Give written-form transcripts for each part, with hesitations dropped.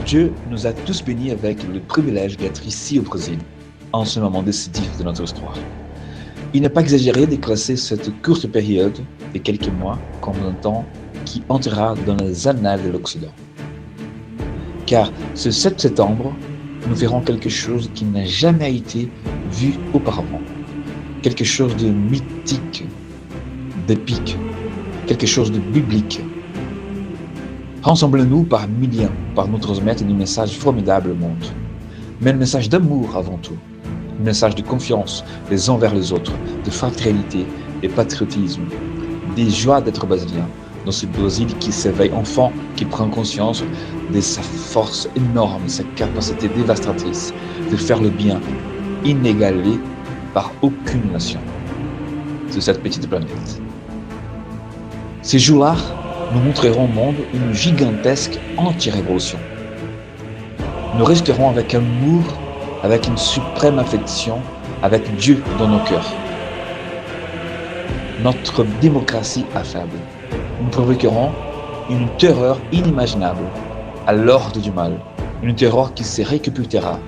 Dieu nous a tous bénis avec le privilège d'être ici au Brésil, en ce moment décisif de notre histoire. Il n'est pas exagéré de classer cette courte période de quelques mois comme un temps qui entrera dans les annales de l'Occident. Car ce 7 septembre, nous verrons quelque chose qui n'a jamais été vu auparavant. Quelque chose de mythique, d'épique, quelque chose de biblique. Rassemblons-nous par millions par nous transmettre un message formidable au monde. Mais un message d'amour avant tout. Un message de confiance les uns vers les autres, de fraternité et patriotisme. Des joies d'être brésilien dans ce Brésil qui s'éveille enfin, qui prend conscience de sa force énorme, sa capacité dévastatrice de faire le bien, inégalé par aucune nation sur cette petite planète. Ces jours-là nous montrerons au monde une gigantesque anti-révolution. Nous resterons avec amour, avec une suprême affection, avec Dieu dans nos cœurs. Notre démocratie affable. Nous provoquerons une terreur inimaginable à l'ordre du mal, une terreur qui se récupérera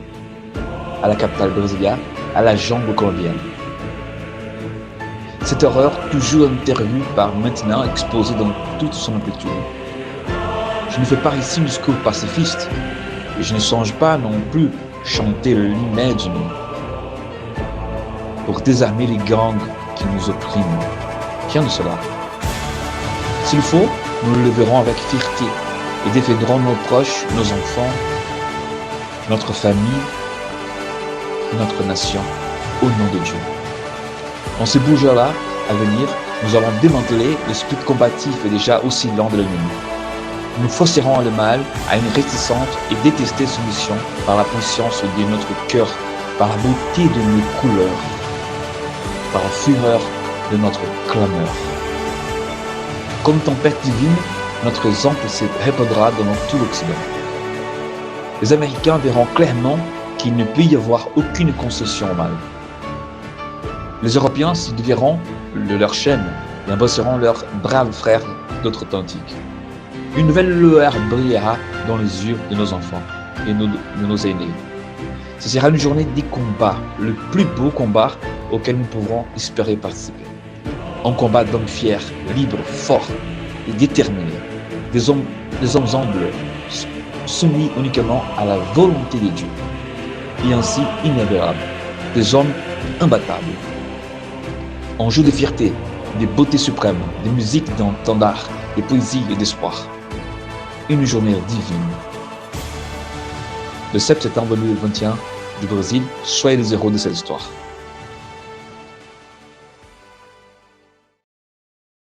à la capitale brésilienne, à la jungle colombienne. Cette horreur, toujours intervue par maintenant exposée dans toute son amplitude. Je ne fais pas ici un discours pacifiste, et je ne songe pas non plus chanter l'hymne pour désarmer les gangs qui nous oppriment. Rien de cela. S'il faut, nous le leverons avec fierté et défendrons nos proches, nos enfants, notre famille, notre nation, au nom de Dieu. Dans ces beaux jours-là à venir, nous allons démanteler l'esprit combatif et déjà aussi lent de l'ennemi. Nous forcerons le mal à une réticente et détestée soumission par la puissance de notre cœur, par la beauté de nos couleurs, par la fureur de notre clameur. Comme tempête divine, notre exemple se répandra dans tout l'Occident. Les Américains verront clairement qu'il ne peut y avoir aucune concession au mal. Les Européens s'y verront de leur chaîne et embrasseront leurs braves frères d'outre-Atlantique. Une nouvelle lueur brillera dans les yeux de nos enfants et de nos aînés. Ce sera une journée des combats, le plus beau combat auquel nous pourrons espérer participer. Un combat d'hommes fiers, libres, forts et déterminés. Des hommes humbles, soumis uniquement à la volonté de Dieu. Et ainsi inébranlables. Des hommes imbattables. Un jour de fierté, de beauté suprême, de musique d'entendard, de poésie et d'espoir. Une journée divine. Le 7 septembre 2021 du Brésil, soyez les héros de cette histoire.